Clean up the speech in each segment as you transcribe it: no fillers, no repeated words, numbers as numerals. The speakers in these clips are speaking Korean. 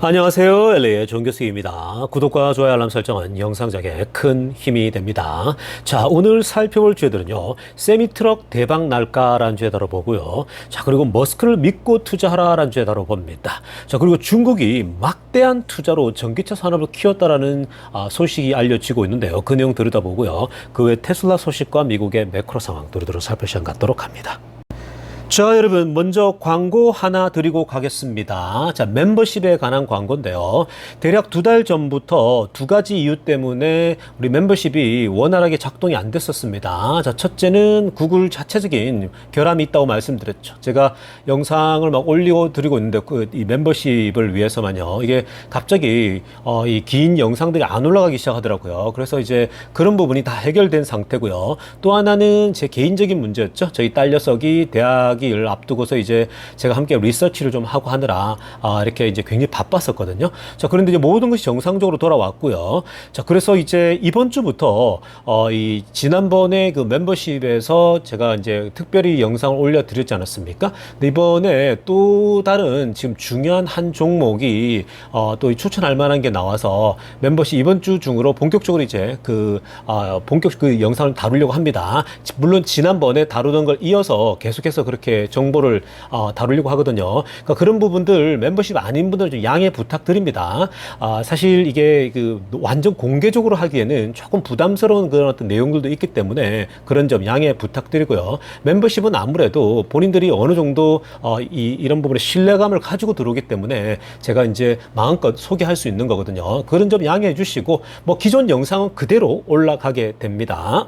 안녕하세요. LA의 정교수입니다. 구독과 좋아요 알람 설정은 영상 제작에 큰 힘이 됩니다. 자, 오늘 살펴볼 주제들은요. 세미트럭 대박 날까라는 주제 다뤄보고요. 자, 그리고 머스크를 믿고 투자하라라는 주제 다뤄봅니다. 자, 그리고 중국이 막대한 투자로 전기차 산업을 키웠다라는 소식이 알려지고 있는데요. 그 내용 들여다보고요. 그 외 테슬라 소식과 미국의 매크로 상황 두루두루 살펴볼 시간 갖도록 합니다. 자, 여러분 먼저 광고 하나 드리고 가겠습니다. 자, 멤버십에 관한 광고인데요. 대략 2달 전부터 두 가지 이유 때문에 우리 멤버십이 원활하게 작동이 안 됐었습니다. 자, 첫째는 구글 자체적인 결함이 있다고 말씀드렸죠. 제가 영상을 막 올리고 드리고 있는데 이 멤버십을 위해서만요. 이게 갑자기 이 긴 영상들이 안 올라가기 시작하더라고요. 그래서 이제 그런 부분이 다 해결된 상태고요. 또 하나는 제 개인적인 문제였죠. 저희 딸 녀석이 대학을 앞두고서 이제 제가 함께 리서치를 좀 하고 하느라 이렇게 이제 굉장히 바빴었거든요. 자, 그런데 이제 모든 것이 정상적으로 돌아왔고요. 자, 그래서 이제 이번 주부터 이 지난번에 그 멤버십에서 제가 이제 특별히 영상을 올려드렸지 않았습니까? 근데 이번에 또 다른 지금 중요한 한 종목이 또 추천할 만한 게 나와서 멤버십 이번 주 중으로 본격적으로 이제 그 영상을 다루려고 합니다. 물론 지난번에 다루던 걸 이어서 계속해서 그렇게 정보를 다루려고 하거든요. 그러니까 그런 부분들 멤버십 아닌 분들은 좀 양해 부탁드립니다. 사실 이게 그 완전 공개적으로 하기에는 조금 부담스러운 그런 어떤 내용들도 있기 때문에 그런 점 양해 부탁드리고요. 멤버십은 아무래도 본인들이 어느 정도 이런 부분에 신뢰감을 가지고 들어오기 때문에 제가 이제 마음껏 소개할 수 있는 거거든요. 그런 점 양해해 주시고 뭐 기존 영상은 그대로 올라가게 됩니다.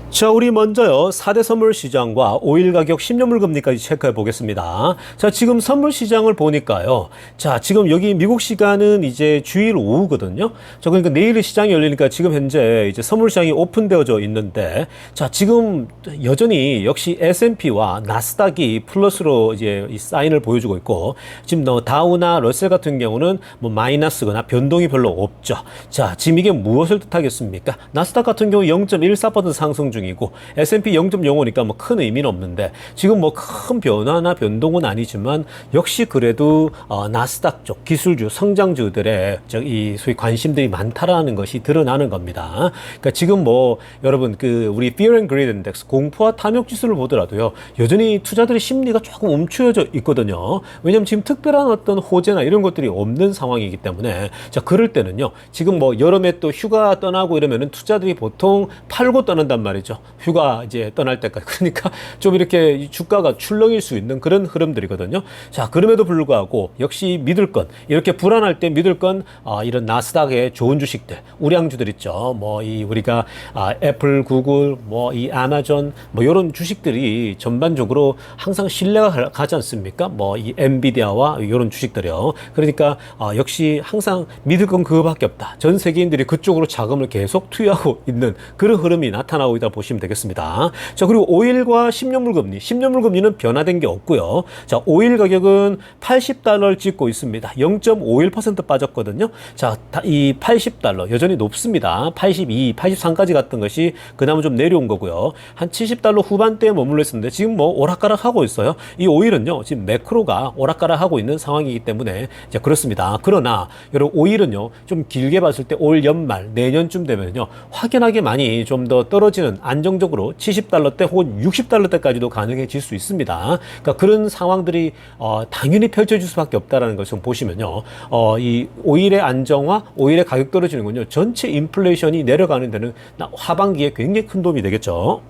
자, 우리 먼저요 4대 선물 시장과 오일 가격 10년물 금리까지 체크해 보겠습니다. 자, 지금 선물 시장을 보니까요. 자, 지금 여기 미국 시간은 이제 주일 오후거든요. 자, 그러니까 내일 시장이 열리니까 지금 현재 이제 선물 시장이 오픈되어져 있는데, 자, 지금 여전히 역시 S&P와 나스닥이 플러스로 이제 이 사인을 보여주고 있고, 지금 다우나 러셀 같은 경우는 뭐 마이너스거나 변동이 별로 없죠. 자, 지금 이게 무엇을 뜻하겠습니까? 나스닥 같은 경우 0.14% 상승 중 이고 S&P 0.05니까 뭐 큰 의미는 없는데 지금 뭐 큰 변화나 변동은 아니지만 역시 그래도 나스닥 쪽 기술주 성장주들의 이 소위 관심들이 많다라는 것이 드러나는 겁니다. 그러니까 지금 뭐 여러분 그 우리 Fear and Greed Index 공포와 탐욕 지수를 보더라도요 여전히 투자들의 심리가 조금 움츠려져 있거든요. 왜냐면 지금 특별한 어떤 호재나 이런 것들이 없는 상황이기 때문에 자, 그럴 때는요 지금 뭐 여름에 또 휴가 떠나고 이러면은 투자들이 보통 팔고 떠난단 말이죠. 휴가 이제 떠날 때까지. 그러니까 좀 이렇게 주가가 출렁일 수 있는 그런 흐름들이거든요. 자, 그럼에도 불구하고 역시 믿을 건 이렇게 불안할 때 믿을 건 이런 나스닥의 좋은 주식들, 우량주들 있죠. 뭐 이 우리가 애플, 구글, 뭐 이 아마존 뭐 이런 주식들이 전반적으로 항상 신뢰가 가지 않습니까? 뭐 이 엔비디아와 이런 주식들이요. 그러니까 역시 항상 믿을 건 그거밖에 없다. 전 세계인들이 그쪽으로 자금을 계속 투여하고 있는 그런 흐름이 나타나고 있다 보시면 되겠습니다. 자, 그리고 오일과 10년물 금리. 10년물 금리는 변화된 게 없고요. 자, 오일 가격은 $80를 찍고 있습니다. 0.51% 빠졌거든요. 자, 이 $80 여전히 높습니다. 82, 83까지 갔던 것이 그나마 좀 내려온 거고요. 한 $70 후반대에 머물러 있었는데 지금 뭐 오락가락 하고 있어요. 이 오일은요. 지금 매크로가 오락가락 하고 있는 상황이기 때문에 이제 그렇습니다. 그러나 여러분 오일은요. 좀 길게 봤을 때 올 연말 내년쯤 되면요. 확연하게 많이 좀 더 떨어지는 안정적으로 $70대 혹은 $60대까지도 가능해질 수 있습니다. 그러니까 그런 상황들이 당연히 펼쳐질 수밖에 없다라는 것을 보시면요. 이 오일의 안정화, 오일의 가격 떨어지는 건요. 전체 인플레이션이 내려가는 데는 하반기에 굉장히 큰 도움이 되겠죠.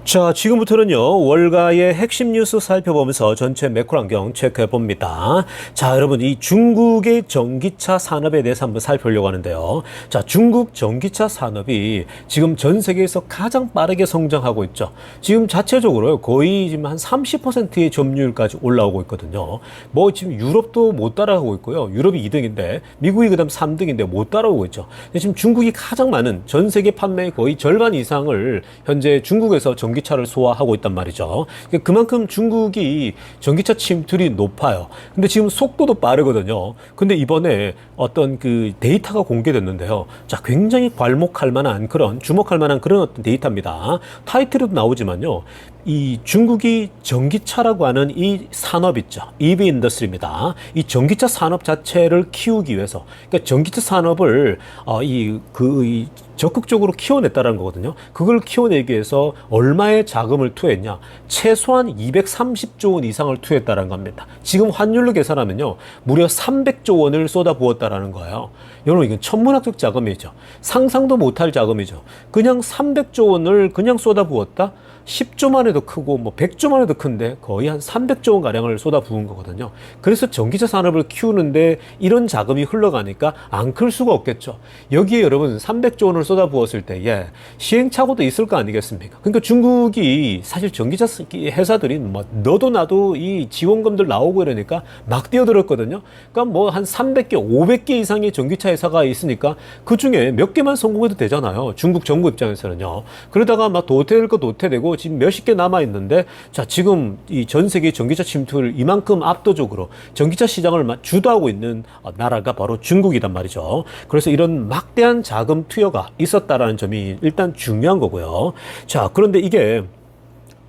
자, 지금부터는요 월가의 핵심 뉴스 살펴보면서 전체 매크로 환경 체크해 봅니다. 자, 여러분 이 중국의 전기차 산업에 대해서 한번 살펴보려고 하는데요. 자, 중국 전기차 산업이 지금 전 세계에서 가장 빠르게 성장하고 있죠. 지금 자체적으로 거의 지금 한 30%의 점유율까지 올라오고 있거든요. 뭐 지금 유럽도 못 따라가고 있고요. 유럽이 2등인데 미국이 그다음 3등인데 못 따라오고 있죠. 지금 중국이 가장 많은 전 세계 판매의 거의 절반 이상을 현재 중국에서 전기차를 소화하고 있단 말이죠. 그만큼 중국이 전기차 침투율이 높아요. 근데 지금 속도도 빠르거든요. 근데 이번에 어떤 그 데이터가 공개됐는데요. 자, 굉장히 괄목할 만한 그런, 주목할 만한 그런 어떤 데이터입니다. 타이틀에도 나오지만요. 이 중국이 전기차라고 하는 이 산업 있죠. EV 인더스트리입니다. 이 전기차 산업 자체를 키우기 위해서, 그러니까 전기차 산업을 이 적극적으로 키워냈다는 거거든요. 그걸 키워내기 위해서 얼마의 자금을 투여했냐? 최소한 230조 원 이상을 투여했다는 겁니다. 지금 환율로 계산하면요, 무려 300조 원을 쏟아부었다라는 거예요. 여러분, 이건 천문학적 자금이죠. 상상도 못할 자금이죠. 그냥 300조 원을 그냥 쏟아부었다? 10조만 해도 크고 뭐 100조만 해도 큰데 거의 한 300조 원 가량을 쏟아부은 거거든요. 그래서 전기차 산업을 키우는데 이런 자금이 흘러가니까 안 클 수가 없겠죠. 여기에 여러분 300조 원을 쏟아부었을 때에 시행착오도 있을 거 아니겠습니까? 그러니까 중국이 사실 전기차 회사들이 뭐 너도 나도 이 지원금들 나오고 이러니까 막 뛰어들었거든요. 그러니까 뭐 한 300개, 500개 이상의 전기차 회사가 있으니까 그 중에 몇 개만 성공해도 되잖아요. 중국 정부 입장에서는요. 그러다가 막 도태될 거 도태되고 지금 몇십 개 남아 있는데, 자, 지금 이 전 세계 전기차 침투를 이만큼 압도적으로 전기차 시장을 주도하고 있는 나라가 바로 중국이란 말이죠. 그래서 이런 막대한 자금 투여가 있었다라는 점이 일단 중요한 거고요. 자, 그런데 이게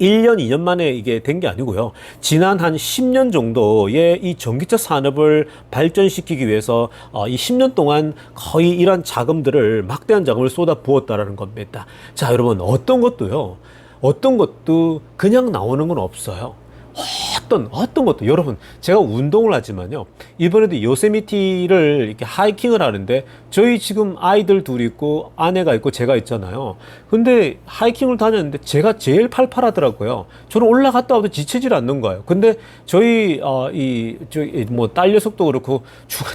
1년, 2년 만에 이게 된 게 아니고요. 지난 한 10년 정도의 이 전기차 산업을 발전시키기 위해서 이 10년 동안 거의 이런 자금들을, 막대한 자금을 쏟아 부었다라는 겁니다. 자, 여러분, 어떤 것도 그냥 나오는 건 없어요. 어떤 것도, 여러분, 제가 운동을 하지만요, 이번에도 요세미티를 이렇게 하이킹을 하는데, 저희 지금 아이들 둘이 있고 아내가 있고 제가 있잖아요. 근데 하이킹을 다녔는데 제가 제일 팔팔하더라고요. 저는 올라갔다 와도 지치질 않는 거예요. 근데 저희 딸 녀석도 그렇고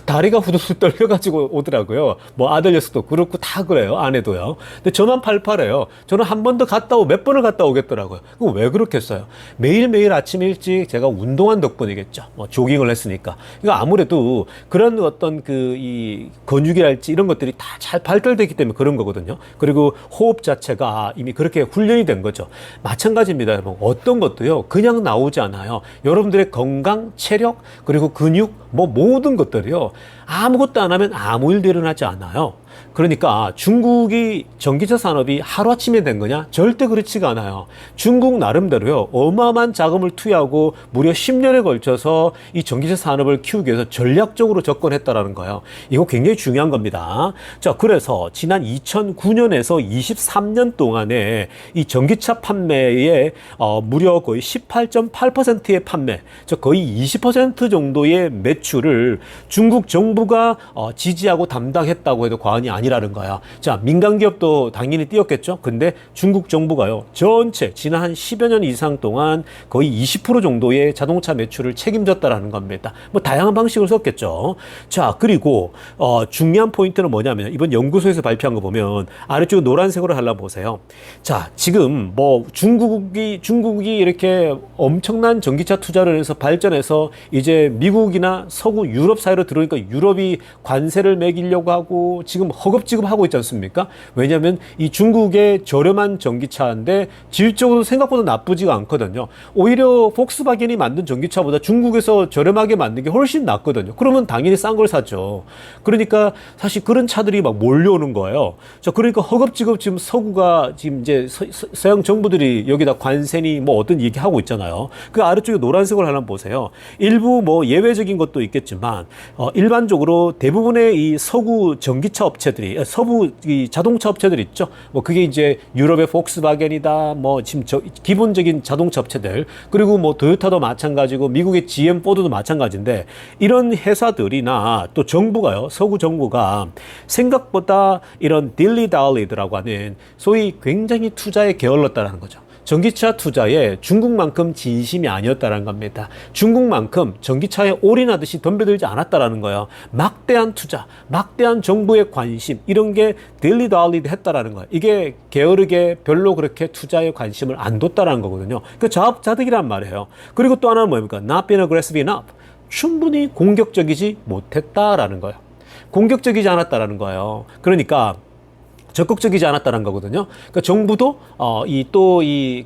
다리가 후두둑 떨려가지고 오더라고요. 뭐 아들 녀석도 그렇고 다 그래요. 아내도요. 근데 저만 팔팔해요. 저는 한 번 더 갔다 오고 몇 번을 갔다 오겠더라고요. 그거 왜 그렇겠어요? 매일매일 아침 일찍 제가 운동한 덕분이겠죠. 뭐 조깅을 했으니까. 그러니까 아무래도 그런 어떤 이 근육이랄지 이런 것들이 다 잘 발달되기 때문에 그런 거거든요. 그리고 호흡 자체가 이미 그렇게 훈련이 된 거죠. 마찬가지입니다. 여러분. 어떤 것도요, 그냥 나오지 않아요. 여러분들의 건강, 체력, 그리고 근육, 뭐 모든 것들이요, 아무것도 안 하면 아무 일도 일어나지 않아요. 그러니까 중국이 전기차 산업이 하루아침에 된 거냐? 절대 그렇지가 않아요. 중국 나름대로요, 어마어마한 자금을 투여하고 무려 10년에 걸쳐서 이 전기차 산업을 키우기 위해서 전략적으로 접근했다라는 거예요. 이거 굉장히 중요한 겁니다. 자, 그래서 지난 2009년에서 23년 동안에 이 전기차 판매에 무려 거의 18.8%의 판매, 즉 거의 20% 정도의 매출을 중국 정부가 지지하고 담당했다고 해도 과언이 아니라는 거야. 자, 민간 기업도 당연히 뛰었겠죠. 근데 중국 정부가요, 전체 지난 한 10여 년 이상 동안 거의 20% 정도의 자동차 매출을 책임졌다라는 겁니다. 뭐 다양한 방식을 썼겠죠. 자, 그리고 중요한 포인트는 뭐냐면, 이번 연구소에서 발표한 거 보면 아래쪽에 노란색으로 하려 보세요. 자, 지금 뭐 중국이 이렇게 엄청난 전기차 투자를 해서 발전해서 이제 미국이나 서구 유럽 사이로 들어오니까 유럽이 관세를 매기려고 하고 지금 허겁지겁하고 있지 않습니까? 왜냐하면 이 중국의 저렴한 전기차인데 질적으로 생각보다 나쁘지가 않거든요. 오히려 폭스바겐이 만든 전기차보다 중국에서 저렴하게 만든 게 훨씬 낫거든요. 그러면 당연히 싼 걸 사죠. 그러니까 사실 그런 차들이 막 몰려오는 거예요. 자, 그러니까 허겁지겁 지금 서구가 지금 이제 서양 정부들이 여기다 관세니 뭐 어떤 얘기하고 있잖아요. 그 아래쪽에 노란색을 하나 보세요. 일부 뭐 예외적인 것도 있겠지만 일반적으로 대부분의 이 서구 전기차 업체들이, 서부 이 자동차 업체들 있죠. 뭐 그게 이제 유럽의 폭스바겐이다, 뭐 지금 기본적인 자동차 업체들, 그리고 뭐 토요타도 마찬가지고 미국의 GM, 포드도 마찬가지인데, 이런 회사들이나 또 정부가요, 서구 정부가 생각보다 이런 딜리달리드라고 하는 소위 굉장히 투자에 게을렀다는 거죠. 전기차 투자에 중국만큼 진심이 아니었다는 겁니다. 중국만큼 전기차에 올인하듯이 덤벼들지 않았다는 거예요. 막대한 투자, 막대한 정부의 관심, 이런 게 딜리달리드 했다라는 거예요. 이게 게으르게 별로 그렇게 투자에 관심을 안 뒀다는 거거든요. 그 자업자득이란 말이에요. 그리고 또 하나는 뭡니까? Not been aggressive enough. 충분히 공격적이지 못했다라는 거예요. 공격적이지 않았다라는 거예요. 그러니까 적극적이지 않았다는 거거든요. 그러니까 정부도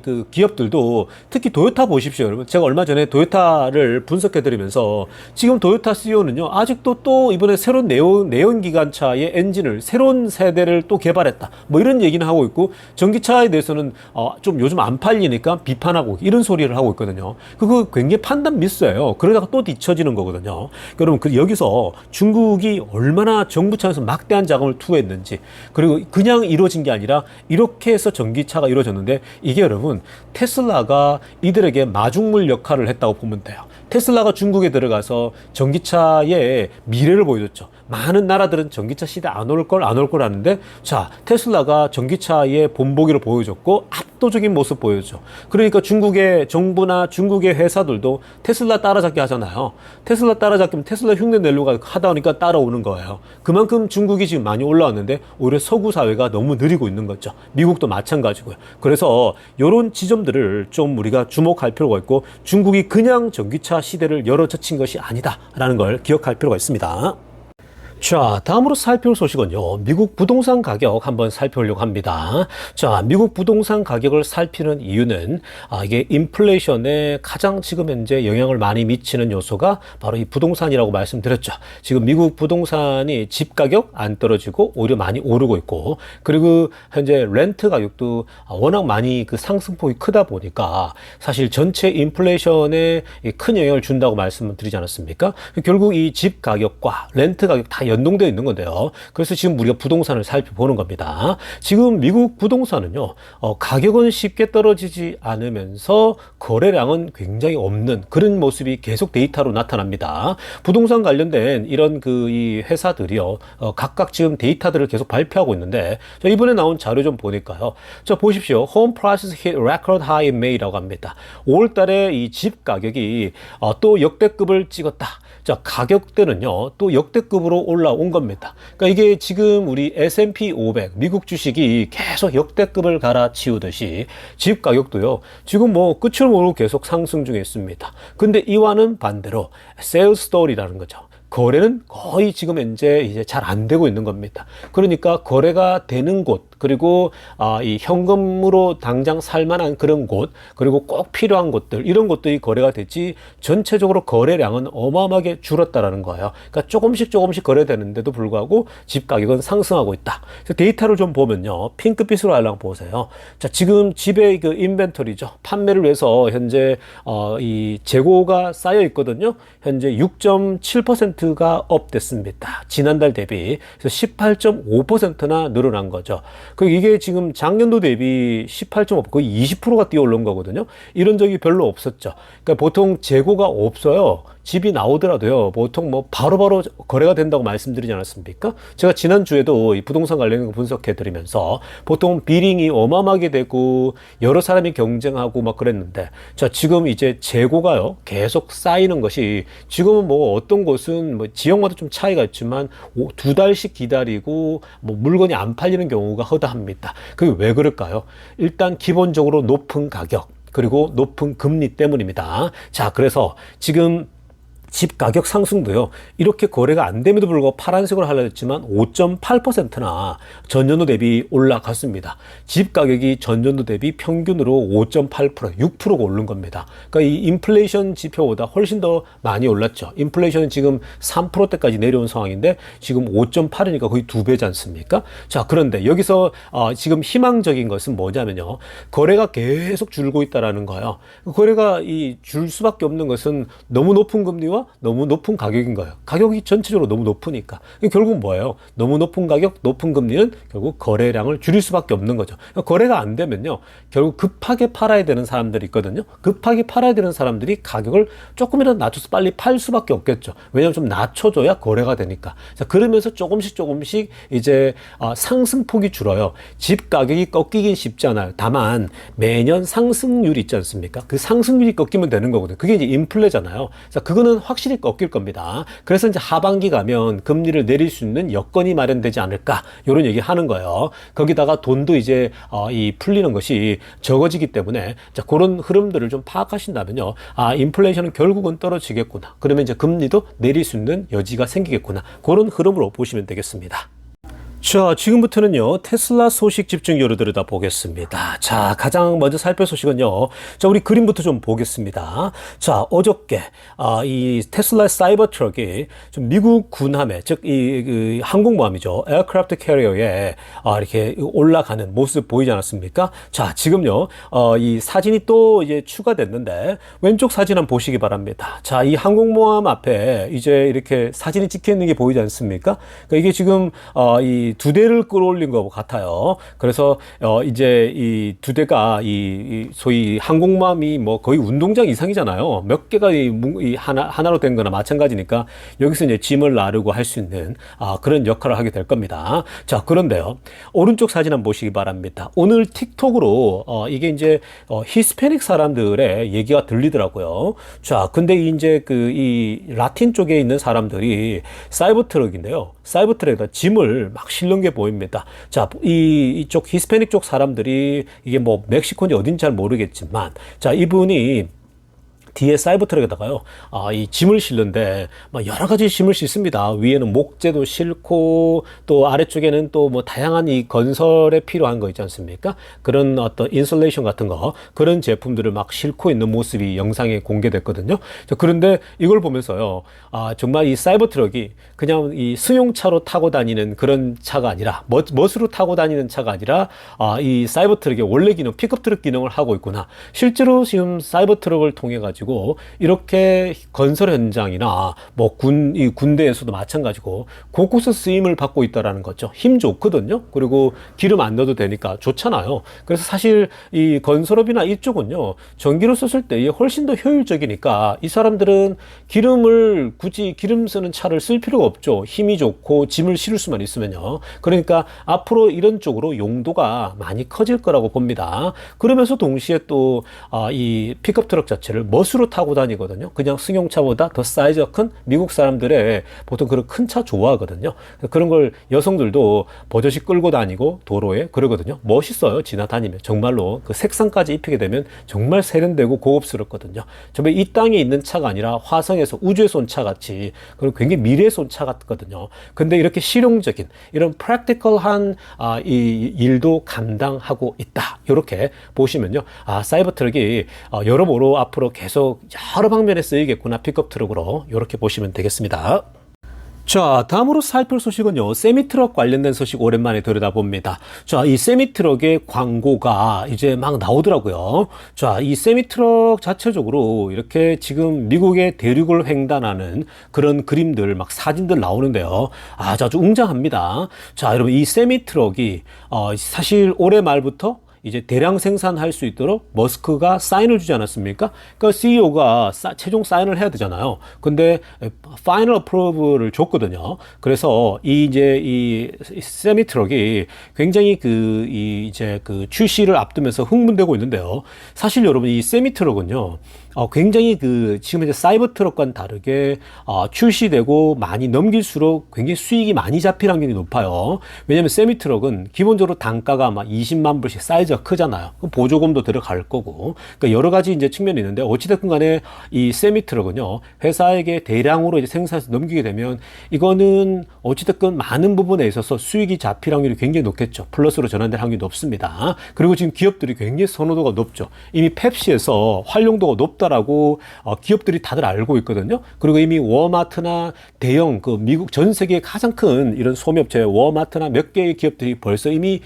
그 기업들도 특히 토요타 보십시오, 여러분. 제가 얼마 전에 토요타를 분석해드리면서 지금 토요타 CEO는요 아직도 또 이번에 새로운 내연기관차의 엔진을 새로운 세대를 또 개발했다, 뭐 이런 얘기는 하고 있고, 전기차에 대해서는 좀 요즘 안 팔리니까 비판하고 이런 소리를 하고 있거든요. 그거 굉장히 판단 미스예요. 그러다가 또 뒤처지는 거거든요. 여러분, 여기서 중국이 얼마나 정부 차원에서 막대한 자금을 투여했는지, 그리고 그냥 이루어진 게 아니라 이렇게 해서 전기차가 이루어졌는데, 이게 여러분 테슬라가 이들에게 마중물 역할을 했다고 보면 돼요. 테슬라가 중국에 들어가서 전기차의 미래를 보여줬죠. 많은 나라들은 전기차 시대 안 올 걸 하는데, 자, 테슬라가 전기차의 본보기를 보여줬고 압도적인 모습 보여줬죠. 그러니까 중국의 정부나 중국의 회사들도 테슬라 따라잡기 하잖아요. 테슬라 따라잡기면 테슬라 흉내 내려고 하다 보니까 따라오는 거예요. 그만큼 중국이 지금 많이 올라왔는데 오히려 서구 사회가 너무 느리고 있는 거죠. 미국도 마찬가지고요. 그래서 이런 지점들을 좀 우리가 주목할 필요가 있고, 중국이 그냥 전기차 시대를 열어젖힌 것이 아니다라는 걸 기억할 필요가 있습니다. 자, 다음으로 살펴볼 소식은요, 미국 부동산 가격 한번 살펴보려고 합니다. 자, 미국 부동산 가격을 살피는 이유는 이게 인플레이션에 가장 지금 현재 영향을 많이 미치는 요소가 바로 이 부동산이라고 말씀드렸죠. 지금 미국 부동산이 집 가격 안 떨어지고 오히려 많이 오르고 있고, 그리고 현재 렌트 가격도 워낙 많이 그 상승폭이 크다 보니까 사실 전체 인플레이션에 큰 영향을 준다고 말씀을 드리지 않았습니까? 결국 이 집 가격과 렌트 가격 다 연동되어 있는 건데요. 그래서 지금 우리가 부동산을 살펴보는 겁니다. 지금 미국 부동산은요, 가격은 쉽게 떨어지지 않으면서 거래량은 굉장히 없는 그런 모습이 계속 데이터로 나타납니다. 부동산 관련된 이런 이 회사들이요, 각각 지금 데이터들을 계속 발표하고 있는데, 자, 이번에 나온 자료 좀 보니까요. 자, 보십시오. Home prices hit record high in May라고 합니다. 5월 달에 이 집 가격이 또 역대급을 찍었다. 자, 가격대는요 또 역대급으로 올라온 겁니다. 그러니까 이게 지금 우리 S&P 500 미국 주식이 계속 역대급을 갈아치우듯이 집 가격도요 지금 뭐 끝을 모르고 계속 상승 중에 있습니다. 근데 이와는 반대로 sales story라는 거죠. 거래는 거의 지금 현재 이제 잘 안 되고 있는 겁니다. 그러니까 거래가 되는 곳, 그리고 이 현금으로 당장 살만한 그런 곳, 그리고 꼭 필요한 곳들, 이런 것들이 거래가 되지, 전체적으로 거래량은 어마어마하게 줄었다라는 거예요. 그러니까 조금씩 거래되는데도 불구하고 집 가격은 상승하고 있다. 그래서 데이터를 좀 보면요, 핑크빛으로 알랑 보세요. 자, 지금 집의 그 인벤토리죠. 판매를 위해서 현재 이 재고가 쌓여 있거든요. 현재 6.7%가 업됐습니다. 지난달 대비. 그래서 18.5%나 늘어난 거죠. 이게 지금 작년도 대비 18.5%, 거의 20%가 뛰어 올른 거거든요. 이런 적이 별로 없었죠. 그러니까 보통 재고가 없어요. 집이 나오더라도요, 보통 뭐 바로바로 거래가 된다고 말씀드리지 않았습니까? 제가 지난주에도 이 부동산 관련된 거 분석해 드리면서 보통 비링이 어마어마하게 되고 여러 사람이 경쟁하고 막 그랬는데, 자, 지금 이제 재고가요 계속 쌓이는 것이, 지금은 뭐 어떤 곳은 뭐 지역마다 좀 차이가 있지만 2달씩 기다리고 뭐 물건이 안 팔리는 경우가 허다합니다. 그게 왜 그럴까요? 일단 기본적으로 높은 가격, 그리고 높은 금리 때문입니다. 자, 그래서 지금 집 가격 상승도요, 이렇게 거래가 안 됨에도 불구하고 파란색으로 하려 했지만 5.8%나 전년도 대비 올라갔습니다. 집 가격이 전년도 대비 평균으로 5.8%, 6%가 오른 겁니다. 그러니까 이 인플레이션 지표보다 훨씬 더 많이 올랐죠. 인플레이션은 지금 3%대까지 내려온 상황인데 지금 5.8이니까 거의 2배지 않습니까? 자, 그런데 여기서 지금 희망적인 것은 뭐냐면요, 거래가 계속 줄고 있다라는 거예요. 거래가 줄 수밖에 없는 것은 너무 높은 금리와 너무 높은 가격인 거예요. 가격이 전체적으로 너무 높으니까. 결국 뭐예요? 너무 높은 가격, 높은 금리는 결국 거래량을 줄일 수밖에 없는 거죠. 그러니까 거래가 안 되면요, 결국 급하게 팔아야 되는 사람들이 있거든요. 급하게 팔아야 되는 사람들이 가격을 조금이라도 낮춰서 빨리 팔 수밖에 없겠죠. 왜냐하면 좀 낮춰줘야 거래가 되니까. 자, 그러면서 조금씩 이제 상승폭이 줄어요. 집 가격이 꺾이긴 쉽지 않아요. 다만 매년 상승률이 있지 않습니까? 그 상승률이 꺾이면 되는 거거든요. 그게 이제 인플레잖아요. 자, 그거는 확실히 꺾일 겁니다. 그래서 이제 하반기 가면 금리를 내릴 수 있는 여건이 마련되지 않을까, 이런 얘기 하는 거예요. 거기다가 돈도 이제 풀리는 것이 적어지기 때문에, 자, 그런 흐름들을 좀 파악하신다면요, 인플레이션은 결국은 떨어지겠구나, 그러면 이제 금리도 내릴 수 있는 여지가 생기겠구나, 그런 흐름으로 보시면 되겠습니다. 자, 지금부터는요, 테슬라 소식 집중적으로 들여다보겠습니다. 자, 가장 먼저 살펴볼 소식은요, 자, 우리 그림부터 좀 보겠습니다. 자, 어저께, 이 테슬라 사이버 트럭이 좀 미국 군함에, 즉, 그 항공모함이죠. 에어크래프트 캐리어에, 이렇게 올라가는 모습 보이지 않았습니까? 자, 지금요, 이 사진이 또 이제 추가됐는데, 왼쪽 사진 한번 보시기 바랍니다. 자, 이 항공모함 앞에 이제 이렇게 사진이 찍혀 있는 게 보이지 않습니까? 그러니까 이게 지금, 이 두 대를 끌어올린 것 같아요. 그래서 이제 이 두 대가 이 소위 항공모함이 뭐 거의 운동장 이상이잖아요. 몇 개가 이 하나로 된 거나 마찬가지니까 여기서 이제 짐을 나르고 할 수 있는 그런 역할을 하게 될 겁니다. 자, 그런데요. 오른쪽 사진 한번 보시기 바랍니다. 오늘 틱톡으로 이게 이제 히스패닉 사람들의 얘기가 들리더라고요. 자, 근데 이제 이 라틴 쪽에 있는 사람들이 사이버 트럭인데요. 사이버 트럭에다 짐을 막 실는 게 보입니다. 자, 이쪽 히스패닉 쪽 사람들이 이게 뭐 멕시코인지 어딘지 잘 모르겠지만, 자, 이분이 뒤에 사이버 트럭에다가요, 이 짐을 실는데, 막 여러 가지 짐을 싣습니다. 위에는 목재도 싣고, 또 아래쪽에는 또 뭐 다양한 이 건설에 필요한 거 있지 않습니까? 그런 어떤 인슐레이션 같은 거, 그런 제품들을 막 싣고 있는 모습이 영상에 공개됐거든요. 자, 그런데 이걸 보면서요, 정말 이 사이버 트럭이 그냥 이 승용차로 타고 다니는 그런 차가 아니라, 멋으로 타고 다니는 차가 아니라, 이 사이버 트럭의 원래 기능, 픽업 트럭 기능을 하고 있구나. 실제로 지금 사이버 트럭을 통해 가지고 이렇게 건설 현장이나 뭐 이 군대에서도 마찬가지고 곳곳에 쓰임을 받고 있다라는 거죠. 힘 좋거든요. 그리고 기름 안 넣어도 되니까 좋잖아요. 그래서 사실 이 건설업이나 이쪽은요, 전기로 썼을 때 훨씬 더 효율적이니까 이 사람들은 굳이 기름 쓰는 차를 쓸 필요가 없죠. 힘이 좋고 짐을 실을 수만 있으면요. 그러니까 앞으로 이런 쪽으로 용도가 많이 커질 거라고 봅니다. 그러면서 동시에 또 이 픽업 트럭 자체를 멋으로 타고 다니거든요. 그냥 승용차보다 더 사이즈가 큰 미국 사람들의 보통 그런 큰 차 좋아하거든요. 그런 걸 여성들도 버젓이 끌고 다니고 도로에 그러거든요. 멋있어요. 지나다니면. 정말로 그 색상까지 입히게 되면 정말 세련되고 고급스럽거든요. 정말 이 땅에 있는 차가 아니라 화성에서 우주에서 온 차 같이, 그리고 굉장히 미래에서 온 차 같거든요. 근데 이렇게 실용적인 이런 프랙티컬한 이 일도 감당하고 있다. 이렇게 보시면요. 사이버 트럭이 여러모로 앞으로 계속 여러 방면에 쓰이겠구나. 픽업 트럭으로 이렇게 보시면 되겠습니다. 자, 다음으로 살필 소식은요, 세미트럭 관련된 소식 오랜만에 들여다봅니다. 자, 이 세미트럭의 광고가 이제 막 나오더라고요. 자, 이 세미트럭 자체적으로 이렇게 지금 미국의 대륙을 횡단하는 그런 그림들, 막 사진들 나오는데요. 아주 웅장합니다. 자, 여러분, 이 세미트럭이 사실 올해 말부터 이제 대량 생산할 수 있도록 머스크가 사인을 주지 않았습니까? 그러니까 CEO가 최종 사인을 해야 되잖아요. 근데 파이널 어프로브를 줬거든요. 그래서 이 세미 트럭이 굉장히 이제 출시를 앞두면서 흥분되고 있는데요. 사실 여러분, 이 세미 트럭은요, 굉장히 지금 이제 사이버 트럭과는 다르게 출시되고 많이 넘길수록 굉장히 수익이 많이 잡힐 확률이 높아요. 왜냐면 세미 트럭은 기본적으로 단가가 막 20만 불씩 사이즈가 크잖아요. 보조금도 들어갈 거고. 그러니까 여러 가지 이제 측면이 있는데, 어찌됐든 간에 이 세미 트럭은요, 회사에게 대량으로 이제 생산해서 넘기게 되면 이거는 어찌됐든 많은 부분에 있어서 수익이 잡힐 확률이 굉장히 높겠죠. 플러스로 전환될 확률이 높습니다. 그리고 지금 기업들이 굉장히 선호도가 높죠. 이미 펩시에서 활용도가 높다라고 기업들이 다들 알고 있거든요. 그리고 이미 워마트나 대형 미국 전 세계 가장 큰 이런 소매업체 워마트나 몇 개의 기업들이 벌써 이미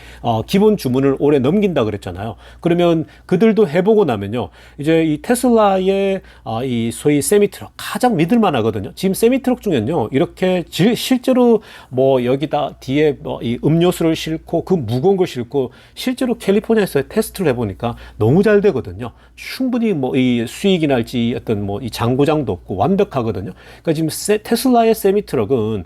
기본 주문을 올해 넘긴다 그랬잖아요. 그러면 그들도 해보고 나면요, 이제 이 테슬라의 이 소위 세미트럭 가장 믿을만 하거든요. 지금 세미트럭 중에는요, 이렇게 실제로 뭐 여기다 뒤에 뭐 이 음료수를 싣고 그 무거운 걸 싣고 실제로 캘리포니아에서 테스트를 해보니까 너무 잘 되거든요. 충분히 뭐 이 수익이랄지 어떤 뭐 이 장고장도 없고 완벽하거든요. 그러니까 지금 테슬라의 세미트럭은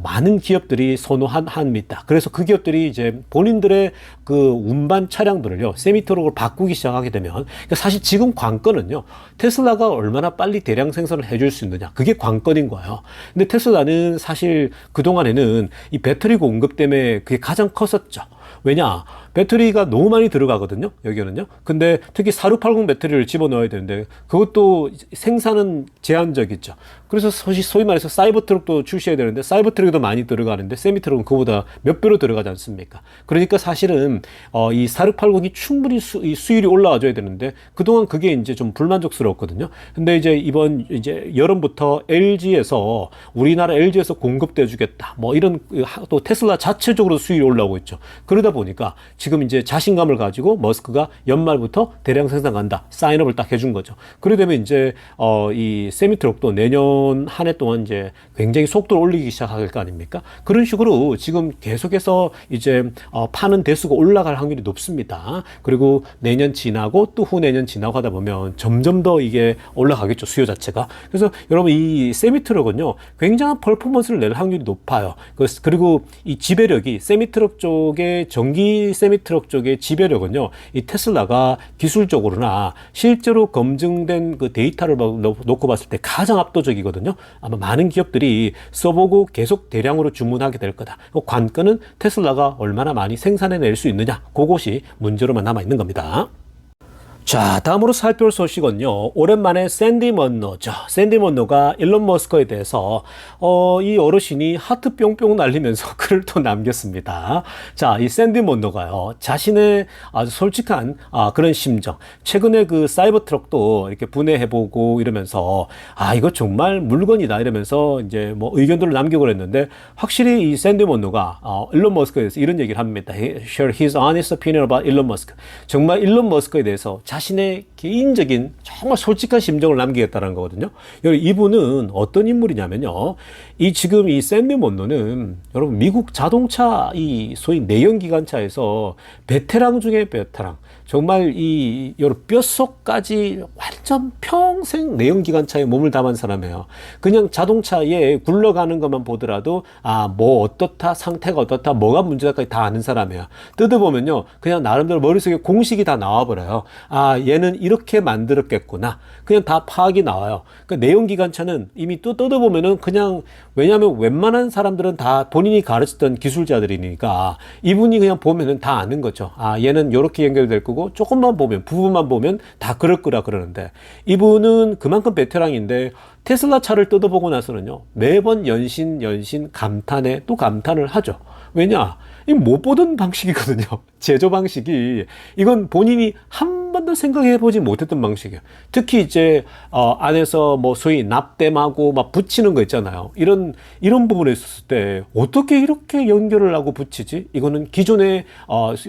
많은 기업들이 선호한 합니다. 그래서 그 기업들이 이제 본인들의 그 운반 차량들을요, 세미트럭으로 바꾸기 시작하게 되면, 그러니까 사실 지금 관건은요, 테슬라가 얼마나 빨리 대량 생산을 해줄 수 있느냐, 그게 관건인 거예요. 근데 테슬라는 사실 그동안에는 이 배터리 공급 때문에 그게 가장 컸었죠. 왜냐? 배터리가 너무 많이 들어가거든요, 여기는요. 근데 특히 4680 배터리를 집어넣어야 되는데 그것도 생산은 제한적이죠. 그래서 소위 말해서 사이버 트럭도 출시해야 되는데 사이버 트럭도 많이 들어가는데 세미 트럭은 그보다 몇 배로 들어가지 않습니까? 그러니까 사실은 이 4680이 충분히 이 수율이 올라와줘야 되는데 그동안 그게 이제 좀 불만족스러웠거든요. 근데 이제 이번 이제 여름부터 LG에서 우리나라 LG에서 공급돼 주겠다. 뭐 이런 또 테슬라 자체적으로 수율이 올라오고 있죠. 그러다 보니까 지금 이제 자신감을 가지고 머스크가 연말부터 대량 생산 간다. 사인업을 딱 해준 거죠. 그러게 되면 이제 이 세미 트럭도 내년 한 해 동안 이제 굉장히 속도를 올리기 시작할 거 아닙니까? 그런 식으로 지금 계속해서 이제 파는 대수가 올라갈 확률이 높습니다. 그리고 내년 지나고 또 후내년 지나고 하다 보면 점점 더 이게 올라가겠죠. 수요 자체가. 그래서 여러분 이 세미 트럭은요 굉장한 퍼포먼스를 낼 확률이 높아요. 그리고 이 지배력이 세미 트럭 쪽의 전기 세미 트럭 쪽의 지배력은요 이 테슬라가 기술적으로나 실제로 검증된 그 데이터를 놓고 봤을 때 가장 압도적이거든요. 아마 많은 기업들이 써보고 계속 대량으로 주문하게 될 거다. 관건은 테슬라가 얼마나 많이 생산해낼 수 있느냐. 그것이 문제로만 남아있는 겁니다. 자, 다음으로 살펴볼 소식은요. 오랜만에 샌디 먼로죠. 샌디 먼로가 일론 머스크에 대해서 이 어르신이 하트 뿅뿅 날리면서 글을 또 남겼습니다. 자, 이 샌디 먼로가요. 자신의 아주 솔직한 그런 심정. 최근에 그 사이버 트럭도 이렇게 분해해보고 이러면서 이거 정말 물건이다 이러면서 이제 뭐 의견들을 남기고 그랬는데 확실히 이 샌디 먼로가 일론 머스크에 대해서 이런 얘기를 합니다. He shared his honest opinion about 일론 머스크. 정말 일론 머스크에 대해서 자신의 개인적인 정말 솔직한 심정을 남기겠다는 거거든요. 이분은 어떤 인물이냐면요. 지금 이 샌디 먼로는 여러분 미국 자동차 이 소위 내연기관차에서 베테랑 중에 베테랑. 정말 여러분 뼛속까지 완전 평생 내연기관차에 몸을 담은 사람이에요. 그냥 자동차에 굴러가는 것만 보더라도 뭐 어떻다, 상태가 어떻다, 뭐가 문제다까지 다 아는 사람이에요. 뜯어보면요. 그냥 나름대로 머릿속에 공식이 다 나와버려요. 얘는 이렇게 만들었겠구나. 그냥 다 파악이 나와요. 그러니까 내연기관차는 이미 또 뜯어보면은 그냥 왜냐하면 웬만한 사람들은 다 본인이 가르쳤던 기술자들이니까 이분이 그냥 보면은 다 아는 거죠. 얘는 이렇게 연결될 거고 조금만 보면 부분만 보면 다 그럴 거라 그러는데 이분은 그만큼 베테랑인데 테슬라 차를 뜯어보고 나서는요 매번 연신 감탄에 또 감탄을 하죠. 왜냐? 이 못 보던 방식이거든요. 제조 방식이. 이건 본인이 한 번도 생각해보지 못했던 방식이에요. 특히 이제 안에서 뭐 소위 납땜하고 막 붙이는 거 있잖아요. 이런 부분에 있었을 때 어떻게 이렇게 연결을 하고 붙이지? 이거는 기존의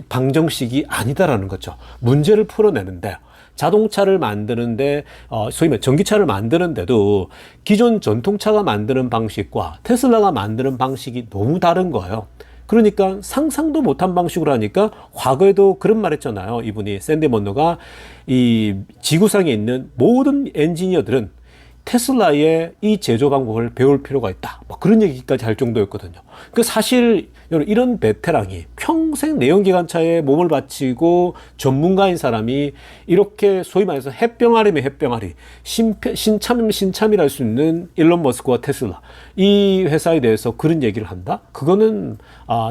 방정식이 아니다라는 거죠. 문제를 풀어내는데 자동차를 만드는데 소위 말해 전기차를 만드는데도 기존 전통차가 만드는 방식과 테슬라가 만드는 방식이 너무 다른 거예요. 그러니까 상상도 못한 방식으로 하니까 과거에도 그런 말 했잖아요. 이분이 샌디 먼로가 이 지구상에 있는 모든 엔지니어들은 테슬라의 이 제조 방법을 배울 필요가 있다. 뭐 그런 얘기까지 할 정도였거든요. 그 사실 이런 베테랑이 평생 내연기관차에 몸을 바치고 전문가인 사람이 이렇게 소위 말해서 햇병아리면 햇병아리, 신참이면 신참이라 할 수 있는 일론 머스크와 테슬라 이 회사에 대해서 그런 얘기를 한다? 그거는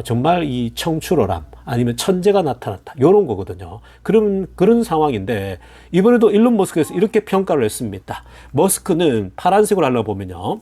정말 이 청출어람 아니면 천재가 나타났다. 이런 거거든요. 그런 상황인데 이번에도 일론 머스크에서 이렇게 평가를 했습니다. 머스크는 파란색으로 하려고 보면요.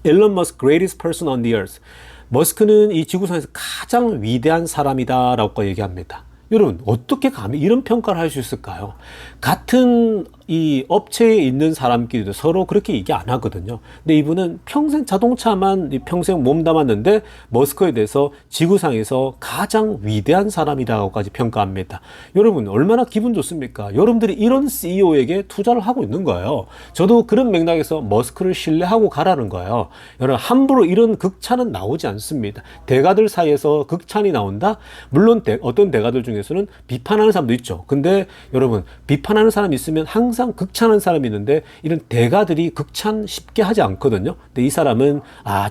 일론 머스크 greatest person on the earth. 머스크는 이 지구상에서 가장 위대한 사람이다라고 얘기합니다. 여러분 어떻게 감히 이런 평가를 할 수 있을까요? 같은 이 업체에 있는 사람끼리도 서로 그렇게 얘기 안 하거든요. 근데 이분은 평생 자동차만 평생 몸담았는데 머스크에 대해서 지구상에서 가장 위대한 사람이라고까지 평가합니다. 여러분 얼마나 기분 좋습니까? 여러분들이 이런 CEO에게 투자를 하고 있는 거예요. 저도 그런 맥락에서 머스크를 신뢰하고 가라는 거예요. 여러분 함부로 이런 극찬은 나오지 않습니다. 대가들 사이에서 극찬이 나온다? 물론 어떤 대가들 중에서는 비판하는 사람도 있죠. 근데 여러분 비판하는 사람이 있으면 항상 극찬하는 사람이 있는데 이런 대가들이 극찬 쉽게 하지 않거든요. 근데 이 사람은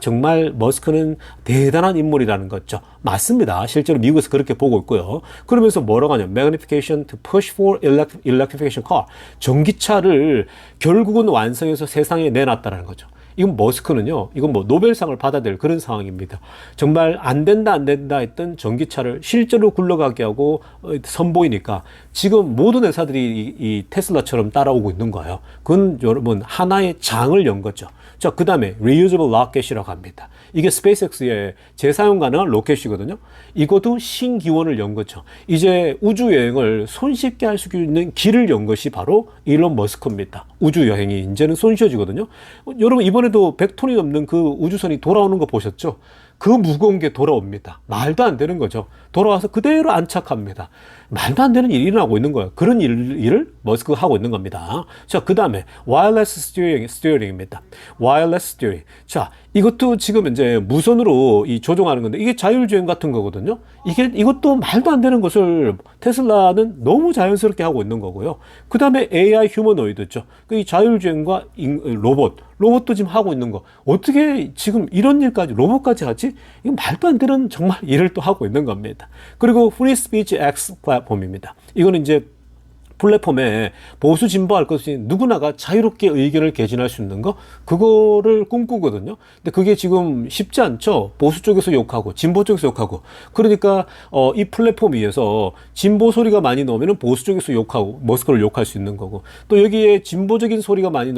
정말 머스크는 대단한 인물이라는 거죠. 맞습니다. 실제로 미국에서 그렇게 보고 있고요. 그러면서 뭐라고 하냐? Magnification to push for electrification car. 전기차를 결국은 완성해서 세상에 내놨다는 거죠. 이건 머스크는요, 이건 뭐 노벨상을 받아야 될 그런 상황입니다. 정말 안 된다 했던 전기차를 실제로 굴러가게 하고 선보이니까 지금 모든 회사들이 이 테슬라처럼 따라오고 있는 거예요. 그건 여러분 하나의 장을 연 거죠. 자, 그 다음에 reusable rocket이라고 합니다. 이게 스페이스X의 재사용 가능한 로켓이거든요. 이것도 신기원을 연 거죠. 이제 우주 여행을 손쉽게 할 수 있는 길을 연 것이 바로 일론 머스크입니다. 우주 여행이 이제는 손쉬워지거든요. 여러분 이번에도 100톤이 넘는 그 우주선이 돌아오는 거 보셨죠? 그 무거운 게 돌아옵니다. 말도 안 되는 거죠. 돌아와서 그대로 안착합니다. 말도 안 되는 일이 일어나고 있는 거예요. 그런 일을 머스크가 하고 있는 겁니다. 자, 그 다음에 와이어리스 스티어링입니다. 와이어리스 스티어링. 자, 이것도 지금 이제 무선으로 조종하는 건데 이게 자율주행 같은 거거든요. 이것도 말도 안 되는 것을 테슬라는 너무 자연스럽게 하고 있는 거고요. 그 다음에 AI 휴머노이드죠. 이 자율주행과 로봇도 지금 하고 있는 거. 어떻게 지금 이런 일까지 로봇까지 하지? 이건 말도 안 되는 정말 일을 또 하고 있는 겁니다. 그리고 프리 스피치 X 플랫폼입니다. 이거는 이제 플랫폼에 보수 진보할 것 없이 누구나가 자유롭게 의견을 개진할 수 있는 거, 그거를 꿈꾸거든요. 근데 그게 지금 쉽지 않죠. 보수 쪽에서 욕하고 진보 쪽에서 욕하고. 그러니까 이 플랫폼 위에서 진보 소리가 많이 나오면 보수 쪽에서 욕하고 머스크를 욕할 수 있는 거고, 또 여기에 진보적인 소리가 많이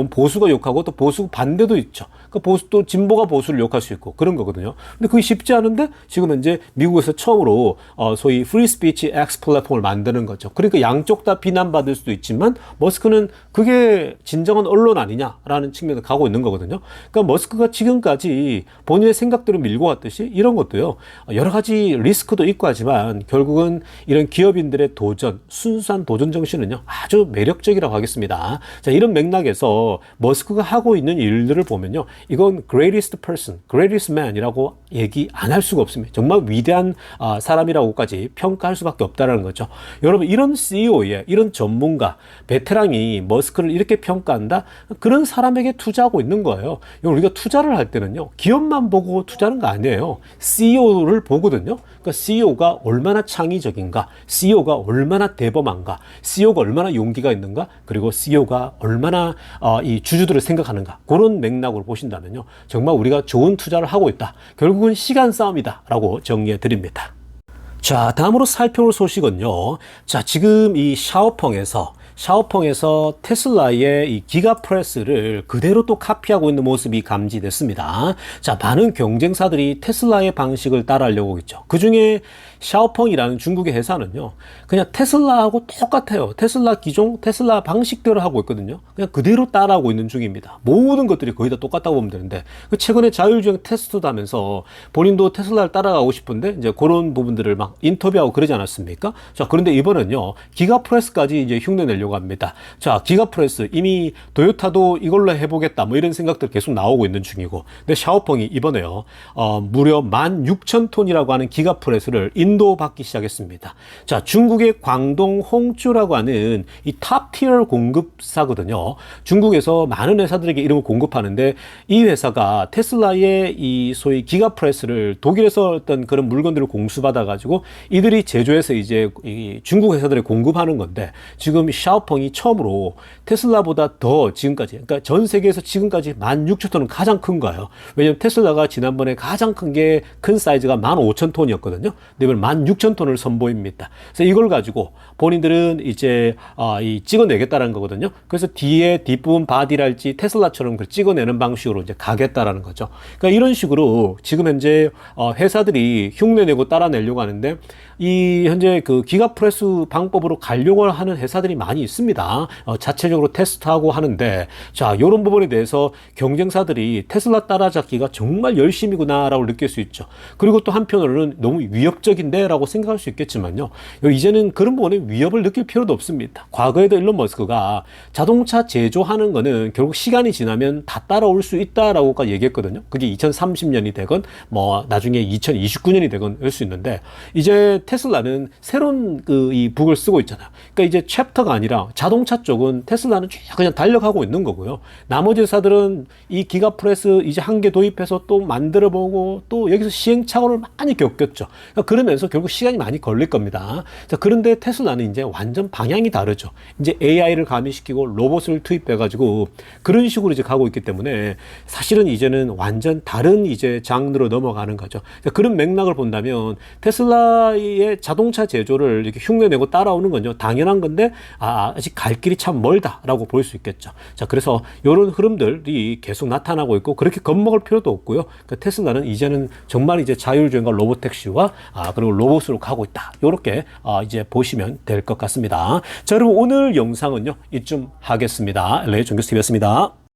보수가 욕하고 또 보수 반대도 있죠. 그러니까 또 진보가 보수를 욕할 수 있고 그런 거거든요. 근데 그게 쉽지 않은데 지금 이제 미국에서 처음으로 소위 프리 스피치 X 플랫폼을 만드는 거죠. 그러니까 양쪽 다 비난받을 수도 있지만 머스크는 그게 진정한 언론 아니냐라는 측면에서 가고 있는 거거든요. 그러니까 머스크가 지금까지 본인의 생각대로 밀고 왔듯이 이런 것도요, 여러 가지 리스크도 있고 하지만 결국은 이런 기업인들의 도전, 순수한 도전 정신은요 아주 매력적이라고 하겠습니다. 자, 이런 맥락에서 머스크가 하고 있는 일들을 보면요, 이건 greatest person, greatest man이라고 얘기 안 할 수가 없습니다. 정말 위대한 사람이라고까지 평가할 수밖에 없다는 거죠. 여러분, 이런 CEO의 이런 전문가, 베테랑이 머스크를 이렇게 평가한다? 그런 사람에게 투자하고 있는 거예요. 우리가 투자를 할 때는요, 기업만 보고 투자하는 거 아니에요. CEO를 보거든요. 그러니까 CEO가 얼마나 창의적인가, CEO가 얼마나 대범한가, CEO가 얼마나 용기가 있는가, 그리고 CEO가 얼마나 이 주주들을 생각하는가, 그런 맥락으로 보신다면요, 정말 우리가 좋은 투자를 하고 있다. 결국은 시간 싸움이다 라고 정리해 드립니다. 자, 다음으로 살펴볼 소식은요. 자, 지금 이 샤오펑에서 테슬라의 이 기가프레스를 그대로 또 카피하고 있는 모습이 감지됐습니다. 자, 많은 경쟁사들이 테슬라의 방식을 따라하려고 했죠. 그 중에 샤오펑이라는 중국의 회사는요, 그냥 테슬라하고 똑같아요. 테슬라 방식대로 하고 있거든요. 그냥 그대로 따라하고 있는 중입니다. 모든 것들이 거의 다 똑같다고 보면 되는데, 최근에 자율주행 테스트도 하면서 본인도 테슬라를 따라가고 싶은데 이제 그런 부분들을 막 인터뷰하고 그러지 않았습니까? 자, 그런데 이번엔요, 기가프레스까지 이제 흉내 내려고 합니다. 자, 기가프레스 이미 도요타도 이걸로 해보겠다 뭐 이런 생각들 계속 나오고 있는 중이고, 근데 샤오펑이 이번에요, 무려 16,000톤이라고 하는 기가프레스를 인도받기 시작했습니다. 자, 중국의 광동 홍주라고 하는 이 탑티어 공급사거든요. 중국에서 많은 회사들에게 이름을 공급하는데, 이 회사가 테슬라의 이 소위 기가프레스를 독일에서 어떤 그런 물건들을 공수받아 가지고 이들이 제조해서 이제 이 중국 회사들에 공급하는 건데, 지금 샤오펑이 처음으로 테슬라보다 더 지금까지, 그러니까 전 세계에서 지금까지 16,000톤은 가장 큰 거예요. 왜냐면 테슬라가 지난번에 가장 큰 사이즈가 15,000톤이었거든요. 근데 이번 16,000톤을 선보입니다. 그래서 이걸 가지고 본인들은 이제 찍어내겠다는 거거든요. 그래서 뒷부분 바디랄지 테슬라처럼 찍어내는 방식으로 이제 가겠다라는 거죠. 그러니까 이런 식으로 지금 현재 회사들이 흉내내고 따라내려고 하는데, 이 현재 그 기가프레스 방법으로 가려고 하는 회사들이 많이 있습니다. 자체적으로 테스트하고 하는데, 자, 이런 부분에 대해서 경쟁사들이 테슬라 따라잡기가 정말 열심이구나라고 느낄 수 있죠. 그리고 또 한편으로는 너무 위협적인데 라고 생각할 수 있겠지만요, 이제는 그런 부분에 위협을 느낄 필요도 없습니다. 과거에도 일론 머스크가 자동차 제조하는 거는 결국 시간이 지나면 다 따라올 수 있다라고까지 얘기했거든요. 그게 2030년이 되건 뭐 나중에 2029년이 되건 할 수 있는데, 이제 테슬라는 새로운 이 북을 쓰고 있잖아요. 그러니까 이제 챕터가 아니라 뭐냐, 자동차 쪽은 테슬라는 쭉 그냥 달려가고 있는 거고요. 나머지 회사들은 이 기가프레스 이제 한 개 도입해서 또 만들어보고 또 여기서 시행착오를 많이 겪었죠. 그러면서 결국 시간이 많이 걸릴 겁니다. 자, 그런데 테슬라는 이제 완전 방향이 다르죠. 이제 AI를 가미시키고 로봇을 투입해가지고 그런 식으로 이제 가고 있기 때문에 사실은 이제는 완전 다른 이제 장르로 넘어가는 거죠. 그런 맥락을 본다면 테슬라의 자동차 제조를 이렇게 흉내내고 따라오는 건요, 당연한 건데 아직 갈 길이 참 멀다라고 볼 수 있겠죠. 자, 그래서 이런 흐름들이 계속 나타나고 있고 그렇게 겁먹을 필요도 없고요. 테슬라는 이제는 정말 이제 자율주행과 로봇택시와 그리고 로봇으로 가고 있다. 이렇게 이제 보시면 될 것 같습니다. 자, 여러분 오늘 영상은요 이쯤 하겠습니다. LA 종교스TV였습니다.